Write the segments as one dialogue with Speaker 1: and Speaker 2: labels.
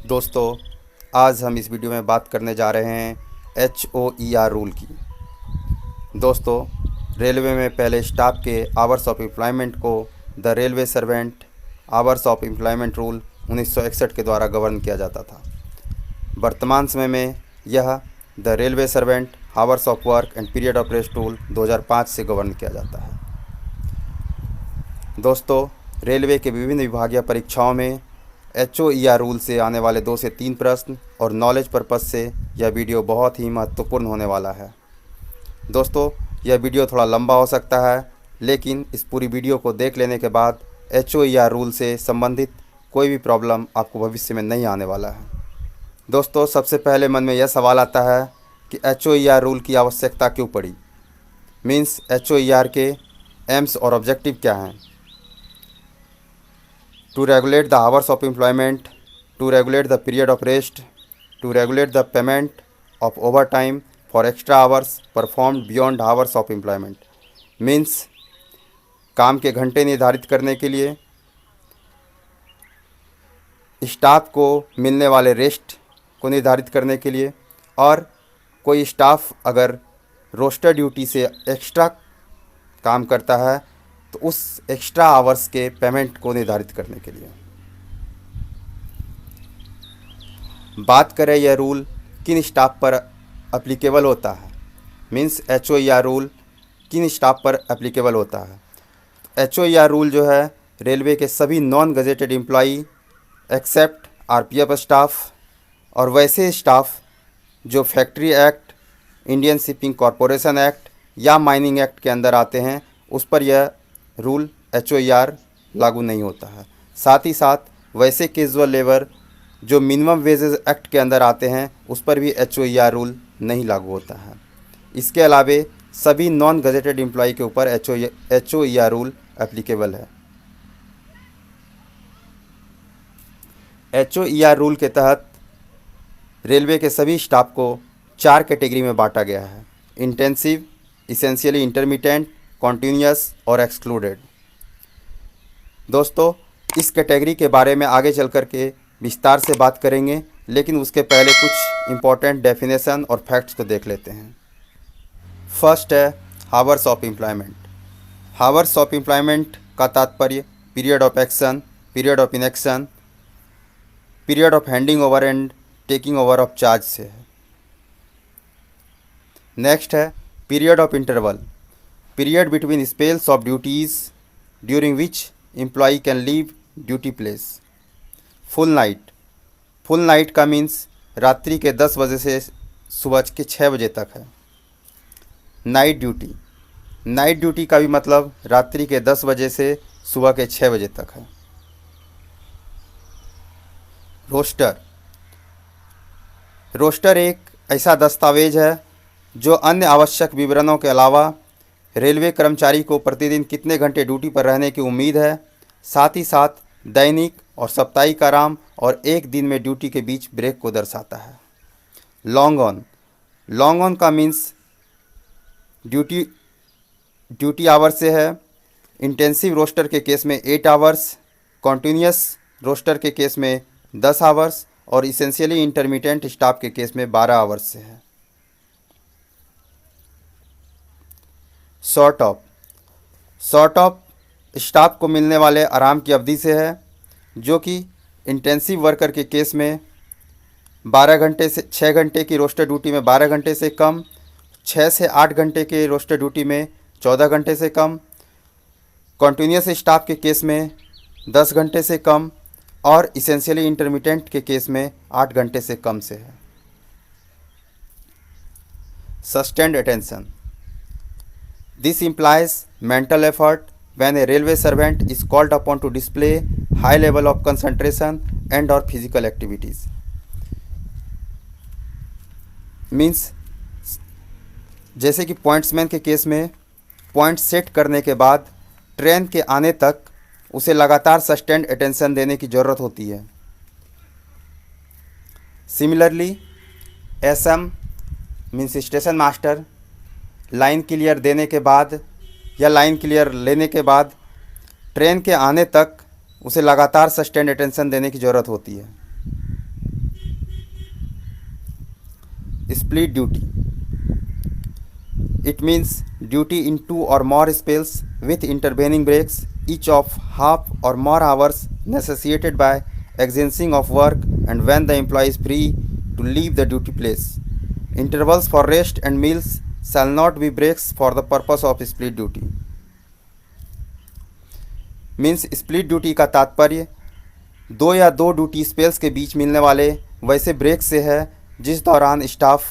Speaker 1: दोस्तों, आज हम इस वीडियो में बात करने जा रहे हैं HOER रूल की। दोस्तों, रेलवे में पहले स्टाफ के आवर्स ऑफ एम्प्लॉयमेंट को the railway servant hours of employment rule 1961 के द्वारा गवर्न किया जाता था। वर्तमान समय में यह the railway servant hours of work and period of rest rule 2005 से गवर्न किया जाता है। दोस्तों, रेलवे के विभिन्न विभागीय परीक्षाओं में HOER रूल से आने वाले 2 से 3 प्रश्न और नॉलेज पर्पज़ से यह वीडियो बहुत ही महत्वपूर्ण होने वाला है। दोस्तों, यह वीडियो थोड़ा लंबा हो सकता है, लेकिन इस पूरी वीडियो को देख लेने के बाद HOER रूल से संबंधित कोई भी प्रॉब्लम आपको भविष्य में नहीं आने वाला है। दोस्तों, सबसे पहले मन में यह सवाल आता है कि HOER रूल की आवश्यकता क्यों पड़ी। मीन्स HOER के एम्स और ऑब्जेक्टिव क्या हैं। To regulate the hours of employment, to regulate the period of rest, to regulate the payment of overtime for extra hours performed beyond hours of employment। Means काम के घंटे निर्धारित करने के लिए, स्टाफ को मिलने वाले रेस्ट को निर्धारित करने के लिए, और कोई स्टाफ अगर रोस्टर ड्यूटी से एक्स्ट्रा काम करता है तो उस एक्स्ट्रा आवर्स के पेमेंट को निर्धारित करने के लिए। बात करें यह रूल किन स्टाफ पर एप्लीकेबल होता है। मीन्स HOER रूल किन स्टाफ पर एप्लीकेबल होता है। HOER रूल जो है रेलवे के सभी non gazetted employee except RPF staff और वैसे स्टाफ जो factory act, Indian shipping corporation act या माइनिंग एक्ट के अंदर आते हैं, उस पर यह रूल HOER लागू नहीं होता है। साथ ही साथ वैसे कैजुअल लेबर जो मिनिमम वेजेस एक्ट के अंदर आते हैं, उस पर भी HOER रूल नहीं लागू होता है। इसके अलावे सभी नॉन गजेटेड एम्प्लॉई के ऊपर HOER रूल एप्लीकेबल है। HOER रूल के तहत रेलवे के सभी स्टाफ को 4 कैटेगरी में बांटा गया है। इंटेंसिव, इसेंशियली इंटरमिटेंट, कॉन्टीन्यूअस और एक्सक्लूडेड। दोस्तों, इस कैटेगरी के बारे में आगे चल कर के विस्तार से बात करेंगे, लेकिन उसके पहले कुछ इम्पोर्टेंट डेफिनेशन और फैक्ट्स को देख लेते हैं। फर्स्ट है hours of employment. Hours of employment का तात्पर्य period of action, period of inaction, period of handing over and taking over of charge से है। नेक्स्ट है period of interval, period between spells of duties during which employee can leave duty place। full night का means रात्रि के 10 बजे से सुबह के 6 बजे तक है। नाइट ड्यूटी का भी मतलब रात्रि के 10 बजे से सुबह के 6 बजे तक है। रोस्टर एक ऐसा दस्तावेज है जो अन्य आवश्यक विवरणों के अलावा रेलवे कर्मचारी को प्रतिदिन कितने घंटे ड्यूटी पर रहने की उम्मीद है, साथ ही साथ दैनिक और साप्ताहिक आराम और एक दिन में ड्यूटी के बीच ब्रेक को दर्शाता है। लॉन्ग ऑन का मीन्स ड्यूटी आवर से है। इंटेंसिव रोस्टर के केस में 8 आवर्स, कॉन्टीन्यूअस रोस्टर के केस में 10 आवर्स और इसेंशियली इंटरमिटेंट स्टाफ के केस में 12 आवर्स से है। शॉर्ट ऑफ स्टाफ को मिलने वाले आराम की अवधि से है, जो कि इंटेंसिव वर्कर के केस में 12 घंटे से 6 घंटे की रोस्टर ड्यूटी में 12 घंटे से कम, 6 से 8 घंटे के रोस्टर ड्यूटी में 14 घंटे से कम, कॉन्टीन्यूअस स्टाफ के केस में 10 घंटे से कम और इसेंशियली इंटरमिटेंट के केस में 8 घंटे से कम से है। Sustained attention, this implies mental effort when a railway servant is called upon to display high level of concentration and or physical activities। Means जैसे कि पॉइंट्समैन के केस में पॉइंट सेट करने के बाद ट्रेन के आने तक उसे लगातार सस्टेन्ड अटेंशन देने की ज़रूरत होती है। Similarly SM means station master line clear देने के बाद या लाइन क्लियर लेने के बाद ट्रेन के आने तक उसे लगातार सस्टेन्ड अटेंशन देने की ज़रूरत होती है। split duty. It means duty in 2 or more spells with intervening breaks, each of half or more hours necessitated by exigence of work and when the employee is free to leave the duty place. Intervals for rest and meals shall not be breaks for the purpose of split duty. Means split duty का तात्पर्य दो या दो duty spells के बीच मिलने वाले वैसे break से है जिस दौरान स्टाफ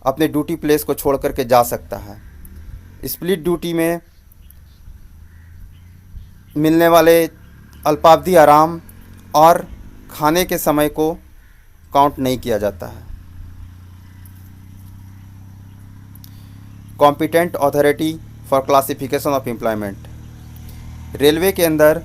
Speaker 1: अपने ड्यूटी प्लेस को छोड़ करके जा सकता है। स्प्लिट ड्यूटी में मिलने वाले अल्पावधि आराम और खाने के समय को काउंट नहीं किया जाता है। Competent authority for classification of employment. Railway के अंदर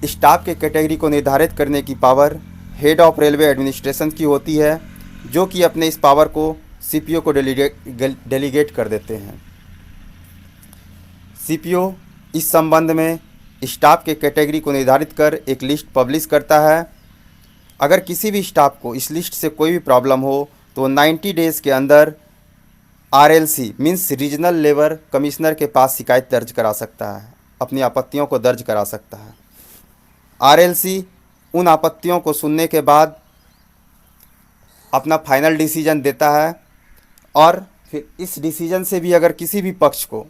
Speaker 1: स्टाफ के कैटेगरी को निर्धारित करने की power head of railway administration की होती है, जो कि अपने इस पावर को सीपीओ को डेलीगेट कर देते हैं। सीपीओ इस संबंध में स्टाफ के कैटेगरी को निर्धारित कर एक लिस्ट पब्लिश करता है। अगर किसी भी स्टाफ को इस लिस्ट से कोई भी प्रॉब्लम हो तो 90 डेज़ के अंदर RLC means regional labour commissioner के पास शिकायत दर्ज करा सकता है, अपनी आपत्तियों को दर्ज करा सकता है। आरएलसी उन आपत्तियों को सुनने के बाद अपना फाइनल डिसीजन देता है और फिर इस डिसीजन से भी अगर किसी भी पक्ष को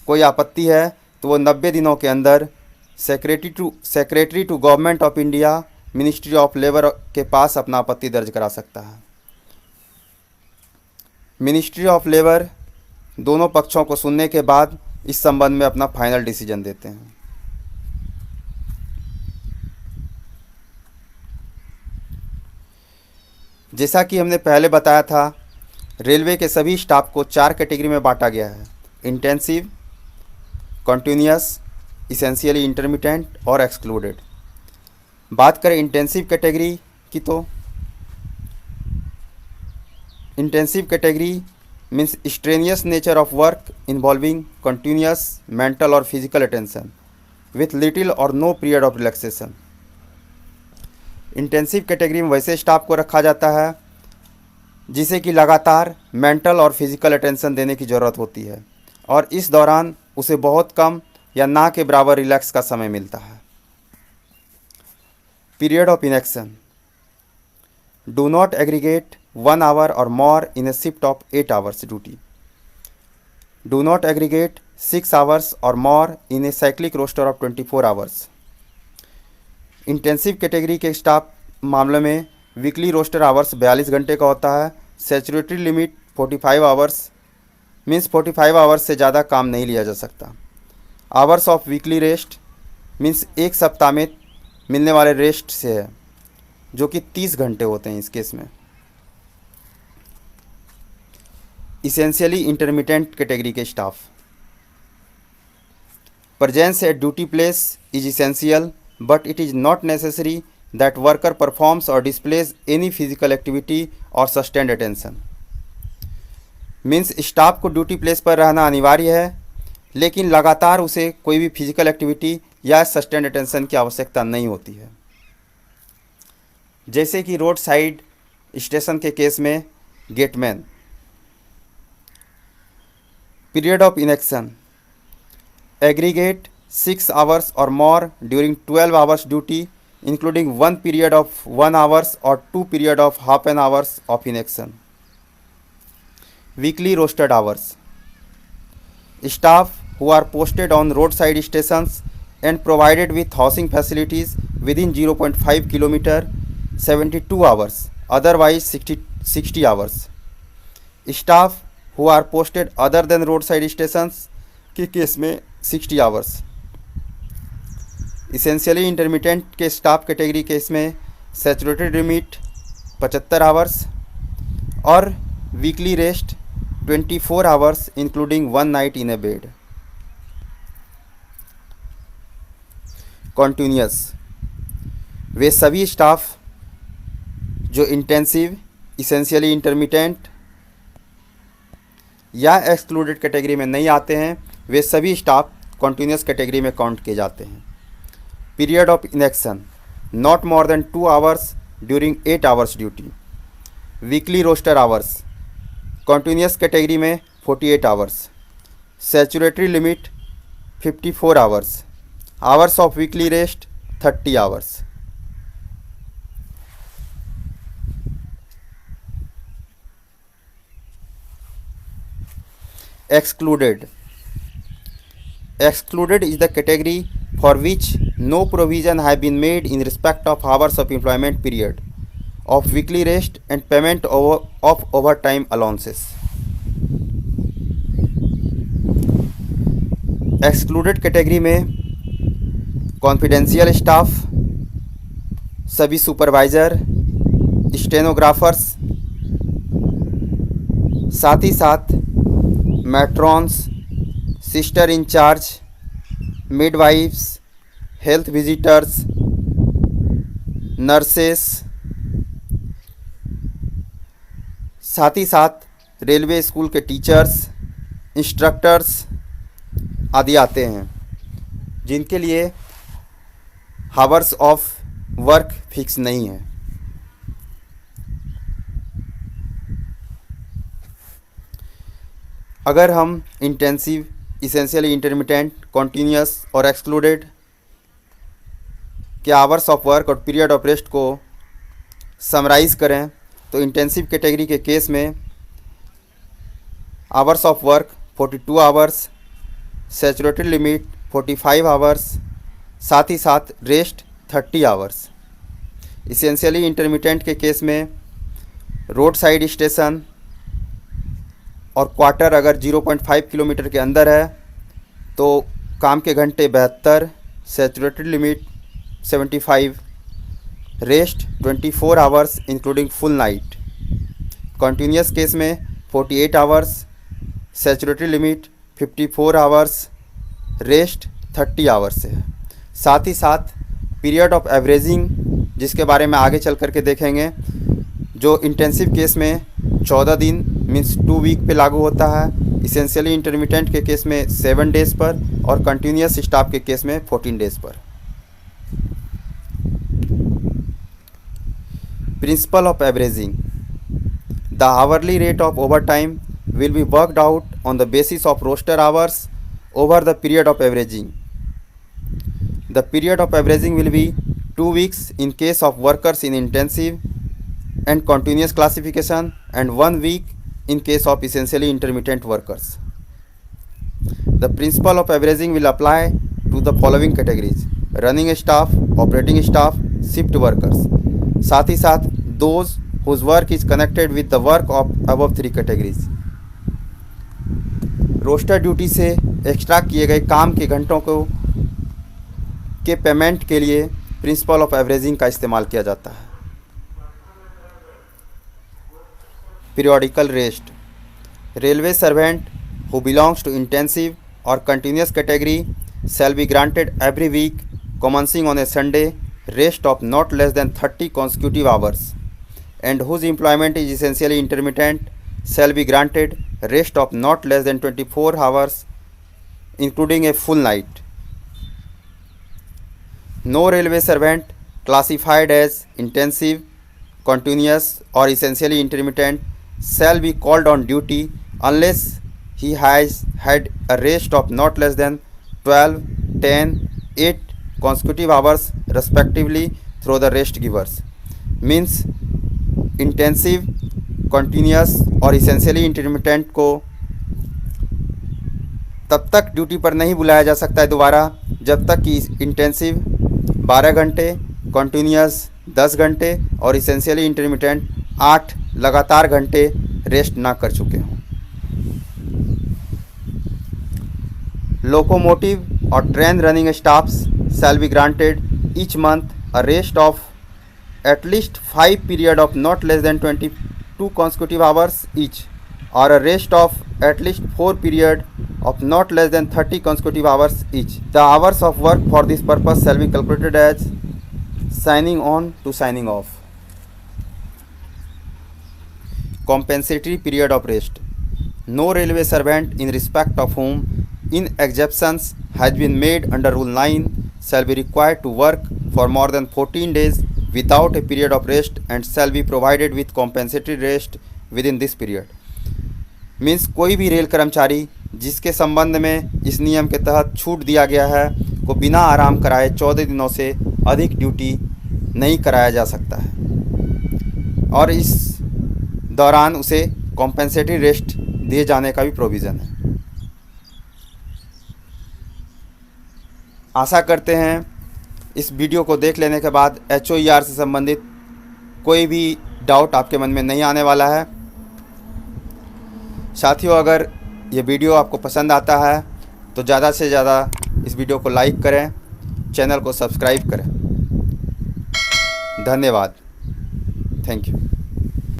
Speaker 1: कोई आपत्ति है तो वो 90 दिनों के अंदर secretary to government of India ministry of labour के पास अपना आपत्ति दर्ज करा सकता है। मिनिस्ट्री ऑफ लेबर दोनों पक्षों को सुनने के बाद इस संबंध में अपना फाइनल डिसीजन देते हैं। जैसा कि हमने पहले बताया था, रेलवे के सभी स्टाफ को 4 कैटेगरी में बांटा गया है: इंटेंसिव, कॉन्टिन्यूअस, इसेंशियली इंटरमिटेंट और एक्सक्लूडेड। बात करें इंटेंसिव कैटेगरी की तो intensive category means strenuous nature of work involving continuous mental और फिजिकल अटेंशन विथ लिटिल और no period of relaxation. Intensive category में वैसे स्टाफ को रखा जाता है जिसे कि लगातार मेंटल और फिजिकल अटेंशन देने की ज़रूरत होती है और इस दौरान उसे बहुत कम या ना के बराबर रिलैक्स का समय मिलता है। Period of inaction do not aggregate 1 hour or more in a shift of 8 hours duty. Do not aggregate 6 hours or more in a cyclic roster of 24 hours. Intensive category के स्टाफ मामले में weekly roster hours 42 घंटे का होता है। सैचुरेटरी limit 45 hours means 45 hours से ज़्यादा काम नहीं लिया जा सकता। Hours of weekly rest means एक सप्ताह में मिलने वाले रेस्ट से है, जो कि 30 घंटे होते हैं इस केस में। इसेंशियली इंटरमिटेंट कैटेगरी के staff presence at duty place is essential but it is not necessary that worker performs और डिस्प्लेज एनी फिजिकल एक्टिविटी और सस्टेन्ड अटेंशन। मीन्स स्टाफ को ड्यूटी प्लेस पर रहना अनिवार्य है, लेकिन लगातार उसे कोई भी फिजिकल एक्टिविटी या सस्टेन्ड अटेंशन की आवश्यकता नहीं होती है। जैसे कि रोड साइड स्टेशन के केस में gateman. Period of inaction aggregate 6 hours or more during 12 hours duty including 1 period of 1 hours or 2 period of half an hours of inaction. Weekly rostered hours. Staff who are posted on roadside stations and provided with housing facilities within 0.5 km 72 hours, otherwise 60 hours. Staff who are posted other than roadside stations के case में 60 hours. इसेंशियली इंटरमिटेंट के स्टाफ कैटेगरी केस में saturated limit 75 hours और weekly rest 24 hours including 1 night in a bed. Continuous वे सभी स्टाफ जो इंटेंसिव, इसेंशियली इंटरमिटेंट या एक्सक्लूडेड कैटेगरी में नहीं आते हैं, वे सभी स्टाफ कॉन्टिन्यूअस कैटेगरी में काउंट किए जाते हैं। Period of inaction not more than 2 hours during 8 hours duty. Weekly roster hours, continuous category में 48 hours, saturatory limit 54 hours, hours of weekly rest 30 hours. Excluded. Excluded is the category for which no provision have been made in respect of hours of employment period, of weekly rest and payment of overtime allowances. Excluded category में confidential staff, सभी supervisors, stenographers, साथ ही साथ matrons, sister incharge, midwives, health visitors, nurses, साथ ही साथ railway school के teachers, instructors आदि आते हैं, जिनके लिए हावर्स ऑफ वर्क फिक्स नहीं है। अगर हम इंटेंसिव, इसेंशियली इंटरमिटेंट, कॉन्टीन्यूस और एक्सक्लूडेड के आवर्स ऑफ वर्क और पीरियड ऑफ रेस्ट को समराइज़ करें तो इंटेंसिव कैटेगरी के केस में hours of work 42 hours, saturated limit 45 hours, साथ ही साथ रेस्ट 30 आवर्स। इसेंशियली इंटरमिटेंट के केस में रोड साइड स्टेशन और क्वार्टर अगर 0.5 किलोमीटर के अंदर है तो काम के घंटे 72, saturated limit 75, rest 24 hours including full night. Continuous case में 48 hours, saturated limit 54 hours, rest 30 hours है। साथ ही साथ पीरियड ऑफ एवरेजिंग, जिसके बारे में आगे चल करके देखेंगे, जो इंटेंसिव केस में 14 दिन मीन्स 2 वीक पे लागू होता है, इसेंशियली इंटरमिटेंट के केस में 7 डेज़ पर और कंटिन्यूस स्टाफ के केस में 14 डेज़ पर। Principle of averaging: the hourly rate of overtime will be worked out on the basis of roster hours over the period of averaging. The period of averaging will be 2 weeks in case of workers in intensive and continuous classification and 1 week in case of essentially intermittent workers. The principle of averaging will apply to the following categories: running staff, operating staff, shift workers, साथ ही साथ those whose work is connected with the work of above 3 categories. Roster duty से extra किए गए काम के घंटों को के पेमेंट के लिए प्रिंसिपल ऑफ एवरेजिंग का इस्तेमाल किया जाता है। Periodical rest: railway servant who belongs to intensive और continuous category shall be granted every week commencing on a Sunday rest of not less than 30 consecutive hours, and whose employment is essentially intermittent shall be granted rest of not less than 24 hours including a full night. No railway servant classified as intensive, continuous or essentially intermittent shall be called on duty unless he has had a rest of not less than 12, 10, 8 consecutive hours respectively through the rest givers. Means intensive, continuous और essentially intermittent को तब तक duty पर नहीं बुलाया जा सकता है दोबारा जब तक कि इंटेंसिव 12 घंटे, कॉन्टीन्यूस 10 घंटे और इसेंशियली इंटरमिटेंट 8 लगातार घंटे रेस्ट ना कर चुके हों। लोकोमोटिव और train running staffs shall be granted each month a rest of at least 5 period of not less than 22 consecutive hours each, or a rest of at least 4 period of not less than 30 consecutive hours each. The hours of work for this purpose shall be calculated as signing on to signing off. Compensatory period of rest: no railway servant in respect of whom in exceptions has been made under Rule 9 shall be required to work for more than 14 days without a period of rest and shall be provided with compensatory rest within this period। Means कोई भी rail कर्मचारी जिसके संबंध में इस नियम के तहत छूट दिया गया है को बिना आराम कराए 14 दिनों से अधिक ड्यूटी नहीं कराया जा सकता है और इस दौरान उसे कॉम्पेंसेटरी रेस्ट दिए जाने का भी प्रोविज़न है। आशा करते हैं इस वीडियो को देख लेने के बाद HOER से संबंधित कोई भी डाउट आपके मन में नहीं आने वाला है। साथियों, अगर ये वीडियो आपको पसंद आता है तो ज़्यादा से ज़्यादा इस वीडियो को लाइक करें, चैनल को सब्सक्राइब करें। धन्यवाद। Thank you.